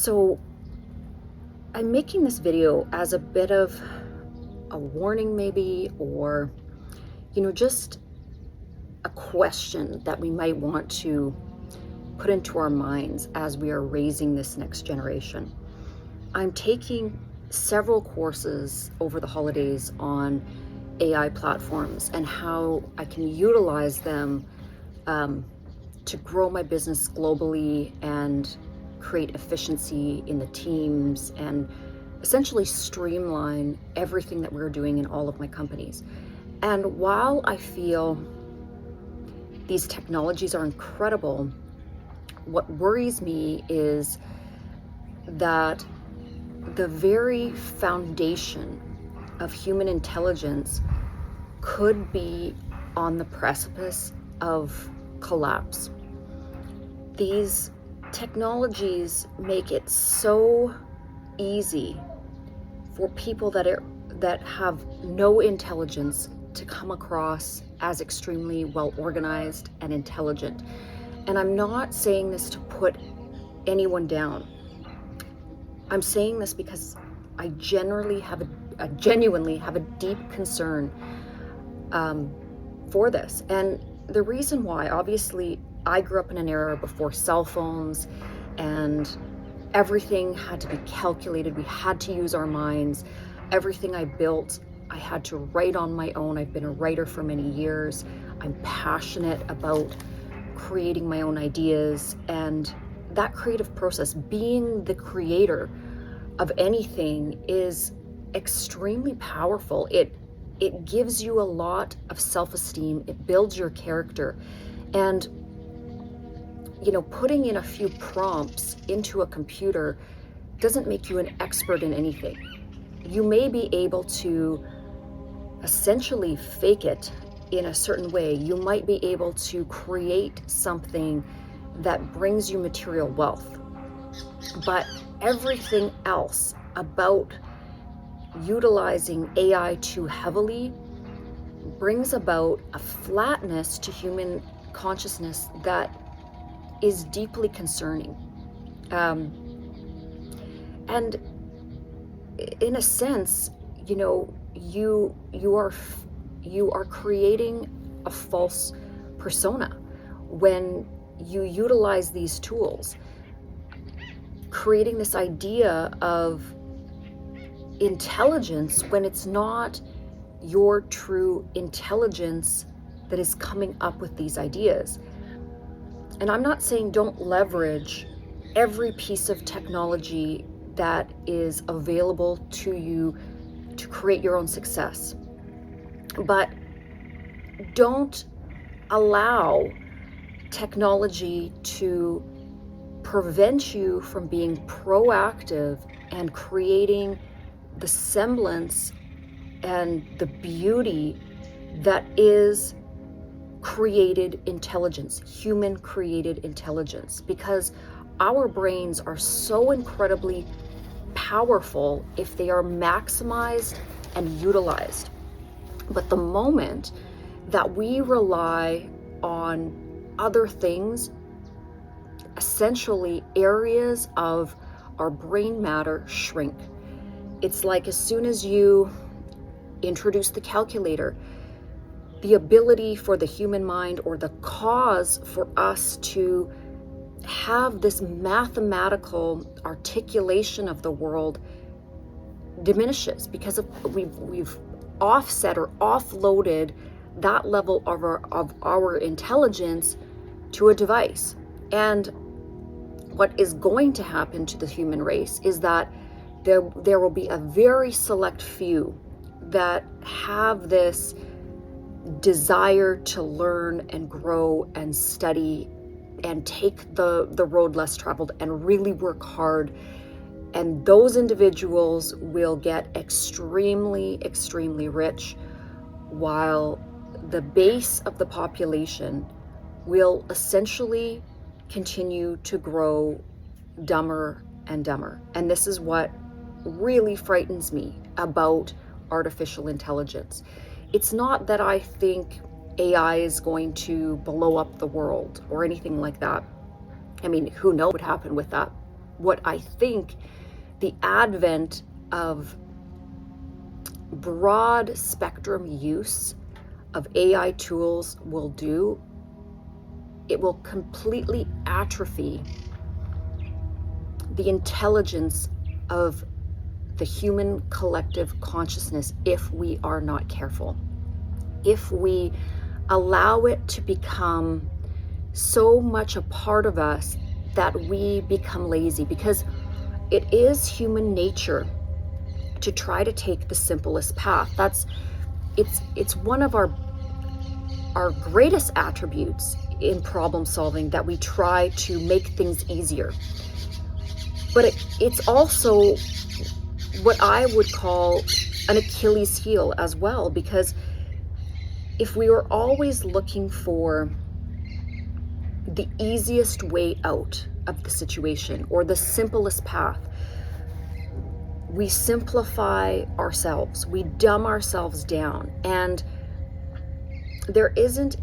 So I'm making this video as a bit of a warning maybe, or, just a question that we might want to put into our minds as we are raising this next generation. I'm taking several courses over the holidays on AI platforms and how I can utilize them to grow my business globally and create efficiency in the teams and essentially streamline everything that we're doing in all of my companies. And while I feel these technologies are incredible, what worries me is that the very foundation of human intelligence could be on the precipice of collapse. These technologies make it so easy for people that have no intelligence to come across as extremely well organized and intelligent. And I'm not saying this to put anyone down. I'm saying this because I genuinely have a deep concern for this. And the reason why, obviously, I grew up in an era before cell phones and everything had to be calculated. We had to use our minds. Everything I built, I had to write on my own. I've been a writer for many years. I'm passionate about creating my own ideas, and that creative process, being the creator of anything, is extremely powerful. It gives you a lot of self-esteem. It builds your character. And putting in a few prompts into a computer doesn't make you an expert in anything. You may be able to essentially fake it in a certain way. You might be able to create something that brings you material wealth. But everything else about utilizing AI too heavily brings about a flatness to human consciousness that is deeply concerning. And in a sense, you are creating a false persona when you utilize these tools, creating this idea of intelligence when it's not your true intelligence that is coming up with these ideas. And I'm not saying don't leverage every piece of technology that is available to you to create your own success, but don't allow technology to prevent you from being proactive and creating the semblance and the beauty that is created intelligence, human created intelligence, because our brains are so incredibly powerful if they are maximized and utilized. But the moment that we rely on other things, essentially areas of our brain matter shrink. It's like as soon as you introduce the calculator, the ability for the human mind, or the cause for us to have this mathematical articulation of the world diminishes, because we've offset or offloaded that level of our intelligence to a device. And what is going to happen to the human race is that there will be a very select few that have this desire to learn and grow and study and take the road less traveled and really work hard. And those individuals will get extremely, extremely rich, while the base of the population will essentially continue to grow dumber and dumber. And this is what really frightens me about artificial intelligence. It's not that I think AI is going to blow up the world or anything like that. I mean, who knows what would happen with that? what I think the advent of broad spectrum use of AI tools will do, it will completely atrophy the intelligence of the human collective consciousness if we are not careful. If we allow it to become so much a part of us that we become lazy, because it is human nature to try to take the simplest path. It's one of our greatest attributes in problem solving, that we try to make things easier. But it's also what I would call an Achilles heel as well, because if we were always looking for the easiest way out of the situation or the simplest path, we simplify ourselves, we dumb ourselves down, and there isn't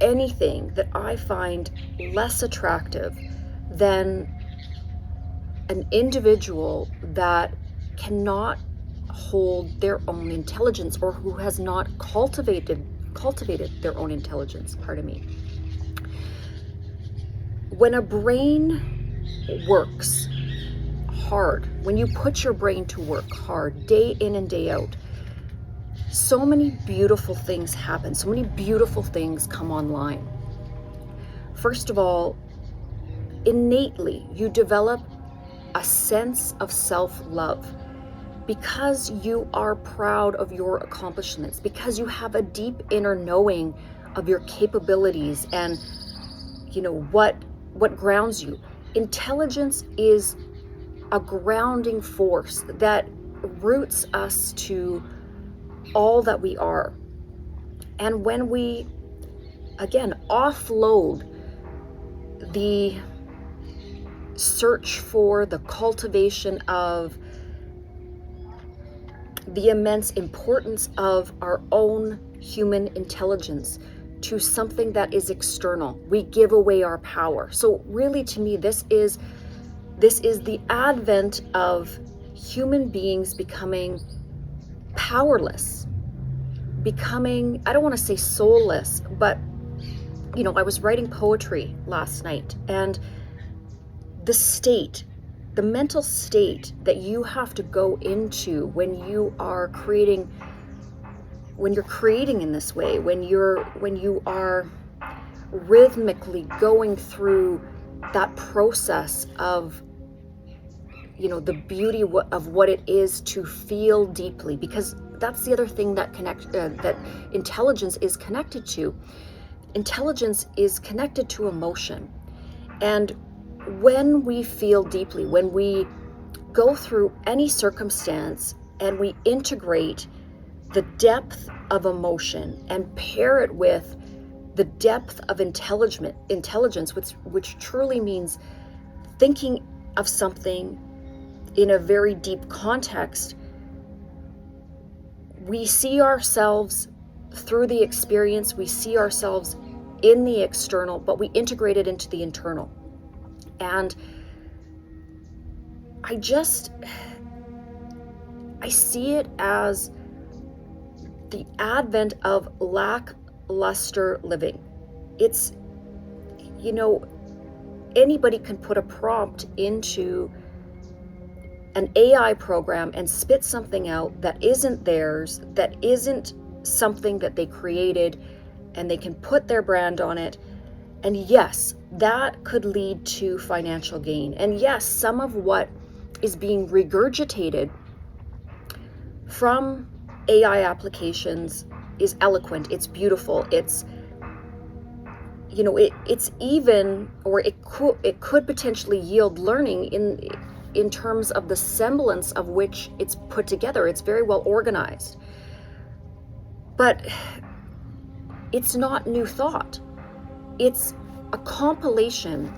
anything that I find less attractive than an individual that cannot hold their own intelligence, or who has not cultivated their own intelligence. Pardon me. When a brain works hard, when you put your brain to work hard day in and day out, so many beautiful things happen, so many beautiful things come online. First of all, innately, you develop a sense of self-love because you are proud of your accomplishments, because you have a deep inner knowing of your capabilities and what grounds you. Intelligence is a grounding force that roots us to all that we are. And when we, again, offload the search for the cultivation of the immense importance of our own human intelligence to something that is external, we give away our power. So really, to me, this is the advent of human beings becoming powerless, becoming, I don't want to say soulless, but I was writing poetry last night, and the mental state that you have to go into when you are creating, when you're creating in this way, when you are rhythmically going through that process of the beauty of what it is to feel deeply, because that's the other thing that that intelligence is connected to. Intelligence is connected to emotion. And when we feel deeply, when we go through any circumstance and we integrate the depth of emotion and pair it with the depth of intelligence, which truly means thinking of something in a very deep context, we see ourselves through the experience, we see ourselves in the external, but we integrate it into the internal. And I see it as the advent of lackluster living. It's, anybody can put a prompt into an AI program and spit something out that isn't theirs, that isn't something that they created, and they can put their brand on it. And yes, that could lead to financial gain. And yes, some of what is being regurgitated from AI applications is eloquent, it's beautiful, it's it's even, or it could potentially yield learning in terms of the semblance of which it's put together. It's very well organized, but it's not new thought. It's a compilation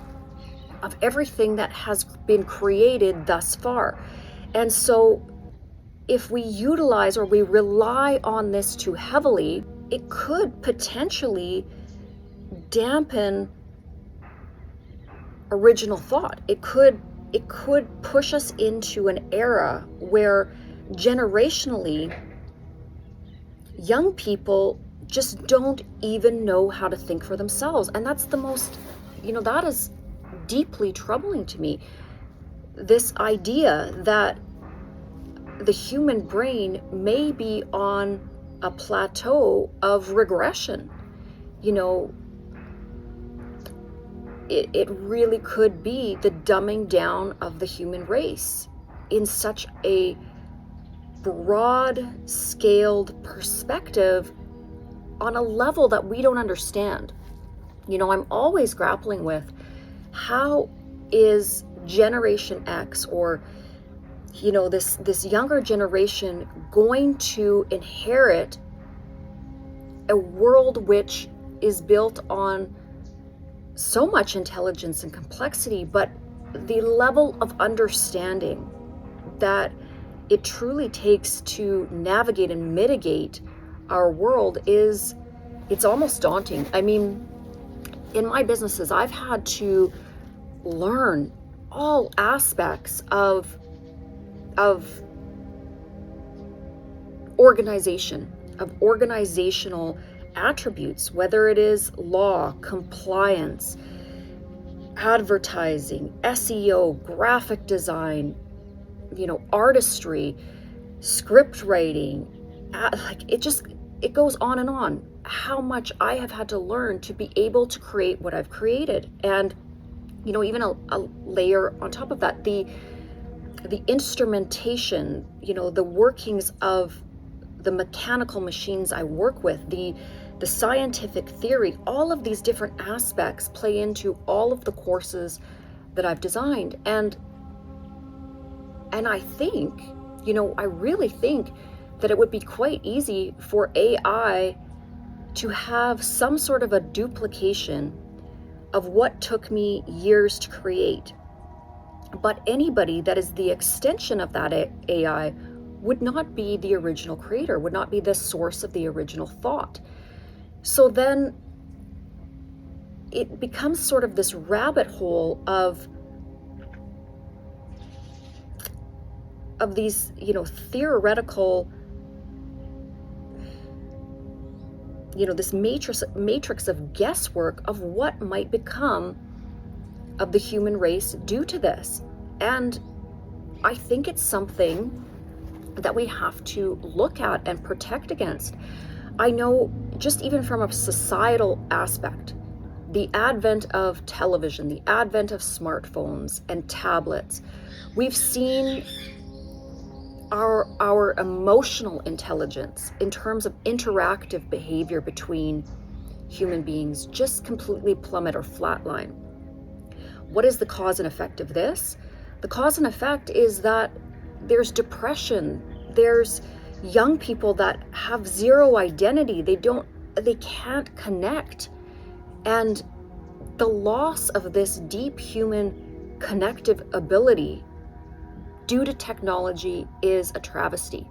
of everything that has been created thus far. And so if we utilize or we rely on this too heavily, it could potentially dampen original thought. It could it could push us into an era where generationally young people just don't even know how to think for themselves. And that's the most, that is deeply troubling to me. This idea that the human brain may be on a plateau of regression. It really could be the dumbing down of the human race in such a broad-scaled perspective on a level that we don't understand. I'm always grappling with, how is Generation X, or this younger generation, going to inherit a world which is built on so much intelligence and complexity, but the level of understanding that it truly takes to navigate and mitigate our world it's almost daunting. I mean, in my businesses, I've had to learn all aspects of organization, of organizational attributes, whether it is law, compliance, advertising, SEO, graphic design, artistry, script writing, it goes on and on. How much I have had to learn to be able to create what I've created. And, even a layer on top of that, the instrumentation, the workings of the mechanical machines I work with, the scientific theory, all of these different aspects play into all of the courses that I've designed. And I think, I really think that it would be quite easy for AI to have some sort of a duplication of what took me years to create. But anybody that is the extension of that AI would not be the original creator, would not be the source of the original thought. So then it becomes sort of this rabbit hole of these, theoretical, this matrix of guesswork of what might become of the human race due to this. And I think it's something that we have to look at and protect against. I know, just even from a societal aspect, the advent of television, the advent of smartphones and tablets, we've seen our emotional intelligence in terms of interactive behavior between human beings just completely plummet or flatline. What is the cause and effect of this? The cause and effect is that there's depression. There's young people that have zero identity. They can't connect. And the loss of this deep human connective ability due to technology is a travesty.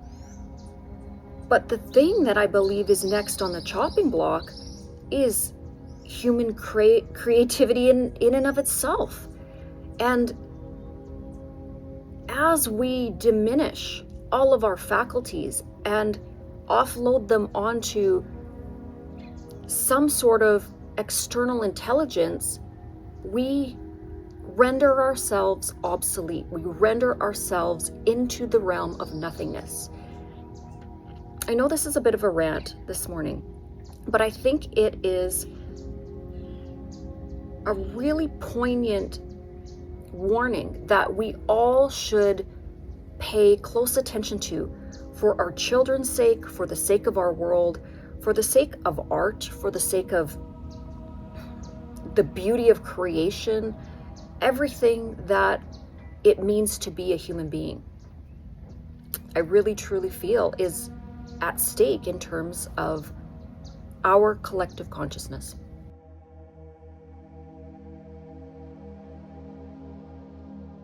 But the thing that I believe is next on the chopping block is human creativity in and of itself. And as we diminish all of our faculties and offload them onto some sort of external intelligence, we render ourselves obsolete. We render ourselves into the realm of nothingness. I know this is a bit of a rant this morning, but I think it is a really poignant warning that we all should pay close attention to, for our children's sake, for the sake of our world, for the sake of art, for the sake of the beauty of creation, everything that it means to be a human being. I really truly feel is at stake in terms of our collective consciousness.